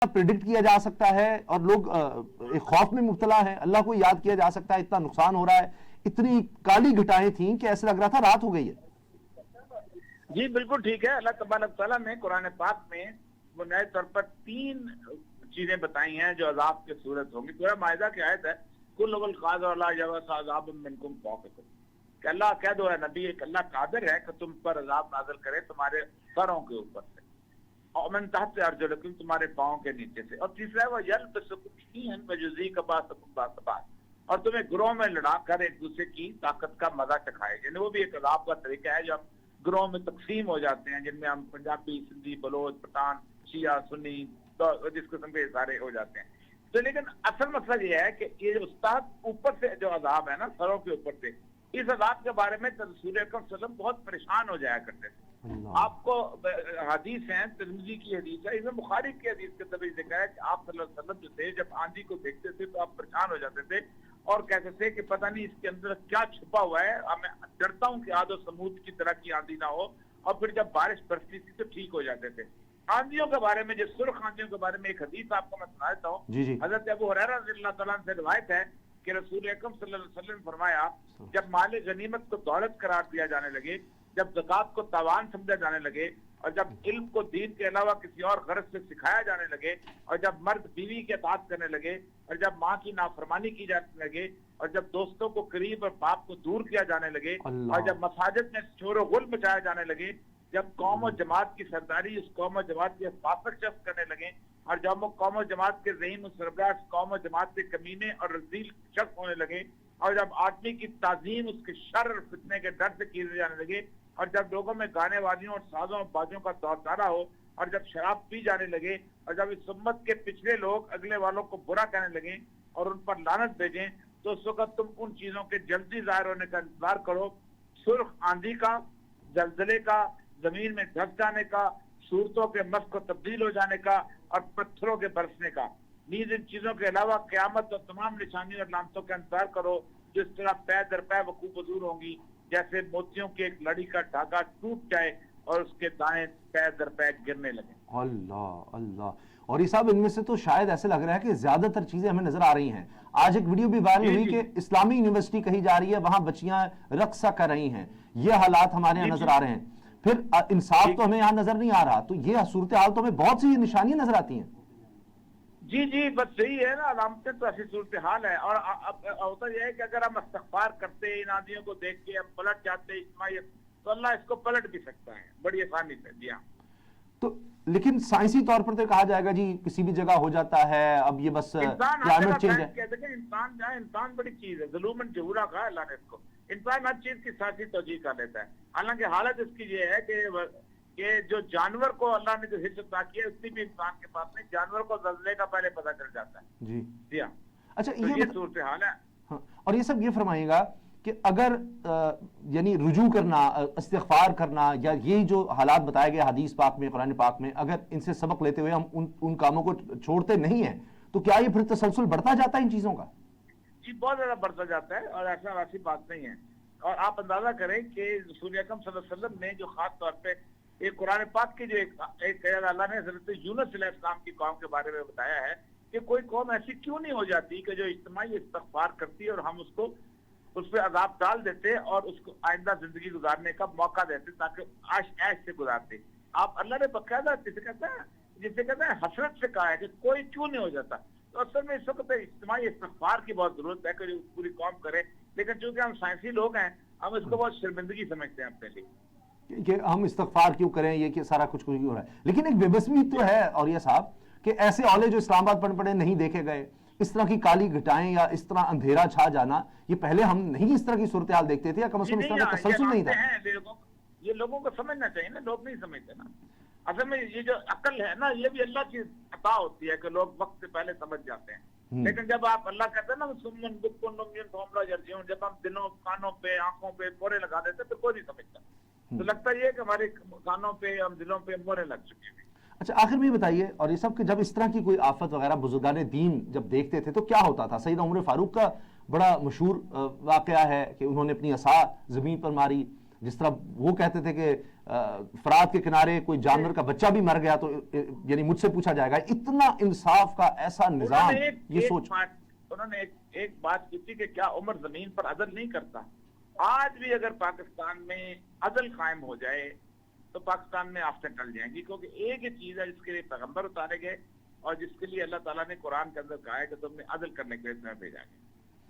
Predict किया जा सकता है और लोग एक खौफ में मुब्तला है, अल्लाह को याद किया जा सकता है, इतना नुकसान हो रहा है, इतनी काली घटाएं थी कि ऐसे लग रहा था रात हो गई है। जी बिल्कुल ठीक है। अल्लाह तबारक तआला ने कुरान पाक में वो नए तौर पर 3 चीजें बताई हैं जो अजाब की सूरत होंगी। सूरह माइदा की आयत है, कुल अवल कादर अल्लाह यबअस अज़ाबम मिनकुम फौक़कुम, कि अल्लाह कह दो है नबी, एक अल्लाह कादिर है कि तुम पर अजाब नाज़िल करे तुम्हारे सरों के ऊपर से, और मन तहत अर्जुलकुम, तुम्हारे पाँव के नीचे से। और तीसरा है वो यल्बसुकुम फ़ीहन वयुज़ीक़ बासकुम बासबास, और तुम्हें ग्रोह में लड़ा कर एक दूसरे की ताकत का मजा चखाए। यानी वो भी एक अजाब का तरीका है जो हम ग्रोह में तकसीम हो जाते हैं, जिनमें हम पंजाबी, सिंधी, बलोच, पठान, शिया, सुन्नी, तो जिस किस्म के सारे हो जाते हैं। तो लेकिन असल मसला ये है कि ये उस्ताद ऊपर से जो अजाब है ना, सरों के ऊपर से, इस अजाब के बारे में रसूल अकरम सल्लल्लाहु अलैहि वसल्लम बहुत परेशान हो जाया करते थे। आपको हदीस है, तिरमिज़ी की हदीस है, इसमें बुखारी की हदीस के तभी जिक्र है कि आप सल्लल्लाहु अलैहि वसल्लम जो थे, जब आंधी को देखते थे तो आप परेशान हो जाते थे और कहते थे कि पता नहीं इसके अंदर क्या छुपा हुआ है, मैं डरता हूँ कि आदो समूद की तरह की आंधी ना हो। और फिर जब बारिश बरसती थी तो ठीक हो जाते थे। आंधियों के बारे में, जो सुर्ख आंधियों के बारे में एक हदीस आपको मैं सुना देता हूँ। हजरत अबू हुरैरा रज़ियल्लाहु तआला अन्हु से रिवायत है कि रसूल अकरम सल्लल्लाहु अलैहि वसल्लम ने फरमाया, जब माल गनीमत को दौलत करार दिया जाने लगे, जब ज़कात को तावान समझा जाने लगे, और जब इल्म को दीन के अलावा किसी और गरज से सिखाया जाने लगे, और जब मर्द बीवी के इताअत करने लगे, और जब माँ की नाफरमानी की जाने लगे, और जब दोस्तों को करीब और पाप को दूर किया जाने लगे, और जब मसाजिद में शोर व गुल मचाए जाने लगे, जब कौम और जमात की सरदारी उस कौम और जमात के फासिक शख्स करने लगे, और जब वो कौम और जमात के ज़हीन और सरबराह कौम और जमात के कमीने और रज़ील शख्स होने लगे, और जब आदमी की ताज़ीम उसके शर और फितने के डर से की जाने लगे, और जब लोगों में गाने वालियों और साजों और बाजों का दौरदारा हो, और जब शराब पी जाने लगे, और जब इस उम्मत के पिछले लोग अगले वालों को बुरा कहने लगे और उन पर लानत भेजें, तो उस वक्त तुम उन चीजों के जल्दी जाहिर होने का इंतजार करो, सुर्ख आंधी का, जलजले का, जमीन में धस जाने का, सूरतों के मस को तब्दील हो जाने का, और पत्थरों के बरसने का। नीज इन चीजों के अलावा क़यामत और तमाम निशानियों और लामतों का इंतजार करो, जिस तरह पै दर पै वकूफ हुजूर होंगी, जैसे मोतियों की एक लड़ी का धागा टूट जाए और उसके दाने पै दर पै गिरने लगे। अल्लाह अल्लाह। और ये सब इनमें से तो शायद ऐसे लग रहा है कि ज्यादातर चीजें हमें नजर आ रही हैं। आज एक वीडियो भी वायरल हुई कि इस्लामी यूनिवर्सिटी कही जा रही है, वहां बच्चियां रक्स कर रही हैं। ये हालात हमारे यहाँ नजर आ रहे हैं। फिर इंसाफ तो हमें यहाँ नजर नहीं आ रहा। तो ये सूरत हाल तो हमें बहुत सी निशानियां नजर आती हैं। जी जी, बस सही है ना, अलामतें तो ऐसी सूरत हाल है। और अब होता यह है कि अगर हम इस्तग़फ़ार करते इन आंधियों को देख के हम पलट जाते इस्माइल, तो अल्लाह इसको पलट भी सकता है बड़ी आसानी से। जी हाँ, तो लेकिन साइंसी तौर पर तो कहा जाएगा जी किसी भी जगह हो जाता है, अब ये बस क्लाइमेट चेंज है। देखें, इंसान बड़ी चीज है, ज़ुलूमन जहूरा कहा अल्लाह ने इसको। इंसान हर चीज की साथी तौजीह कर लेता है। हालांकि हालत इसकी ये है कि जो जानवर को अल्लाह ने जो हिस्स अता किया, उतनी भी इंसान के पास नहीं। जानवर को ज़लज़ले का पहले पता चल जाता है। जी हाँ। अच्छा, तो ये सूरत हाल है। हाँ, और ये सब ये फरमाइएगा कि अगर यानी रुजू करना, इस्तिग़फ़ार करना, या ये जो हालात बताए गए हदीस पाक में, कुरान पाक में, अगर इनसे सबक लेते हुए हम उन कामों को छोड़ते नहीं हैं, तो क्या ये फिर तसलसल बढ़ता जाता है इन चीजों का? जी बहुत ज्यादा बढ़ता जाता है, और ऐसा वैसी बात नहीं है। और आप अंदाजा करें कि रसूल अकरम सल्लल्लाहु अलैहि वसल्लम ने जो खास तौर पे एक कुरान पाक की जो एक अल्लाह ने हज़रत यूनुस अलैहिस्सलाम की कौम के बारे में बताया है कि कोई कौम ऐसी क्यों नहीं हो जाती कि जो इज्तिमाई इस्तग़फ़ार करती है और हम उसको उस पर अजाब डाल देते और उसको आइंदा जिंदगी गुजारने का मौका देते ताकि आश ऐश से गुजारते। आप अल्लाह ने बकायदा जिसे कहते हैं हसरत से कहा है कि कोई क्यों नहीं हो जाता। तो असल में इस वक्त इज्तिमाई इस्तग़फ़ार की बहुत जरूरत है कि पूरी कौम करे। लेकिन चूंकि हम साइंसी लोग हैं, हम इसको बहुत शर्मिंदगी समझते हैं अपने लिए कि हम इस्तग़फ़ार क्यों करें, ये कि सारा कुछ हो रहा है। लेकिन एक बेबसी तो है और ये साहब कि ऐसे औले जो इस्लामाबाद पढ़ पढ़े नहीं देखे गए, इस तरह की काली घटाएं या इस तरह अंधेरा छा जाना, ये पहले हम नहीं इस तरह की सूरत हाल देखते थे, या कम से कम इस तरह का तसलसल नहीं था। ये लोगों को समझना चाहिए ना, लोग नहीं समझते ना। असल में ये जो अकल है ना, ये भी अल्लाह की अता होती है कि लोग वक्त से पहले समझ जाते हैं। लेकिन जब आप अल्लाह कहते हैं ना, जब हम दिनों कानों पे आंखों पे मोहरे लगा देते तो कोई नहीं समझता। तो लगता ये कि हमारे कानों पे हम दिलों पे मोहरे लग चुके हैं। अच्छा, आखिर में बताइए, और ये सब कि जब इस तरह की कोई आफत वगैरह बुजुर्गान दीन जब देखते थे तो क्या होता था? सैयदना उमर फारूक का बड़ा मशहूर वाकया है कि उन्होंने अपनी असा जमीन पर मारी, जिस तरह वो कहते थे कि फरात के किनारे कोई जानवर का बच्चा भी मर गया तो यानी मुझसे पूछा जाएगा। इतना इंसाफ का ऐसा निजाम, ये सोच। उन्होंने एक बात की थी कि क्या उमर जमीन पर अदल नहीं करता। आज भी अगर पाकिस्तान में अदल कायम हो जाए तो पाकिस्तान में आफतें टल जाएंगी, क्योंकि एक ही चीज है जिसके लिए पैगंबर उतारे गए और जिसके लिए अल्लाह ताला ने कुरान के अंदर कहा है कि तुमने अदल करने के लिए तुम्हें भेजा गया।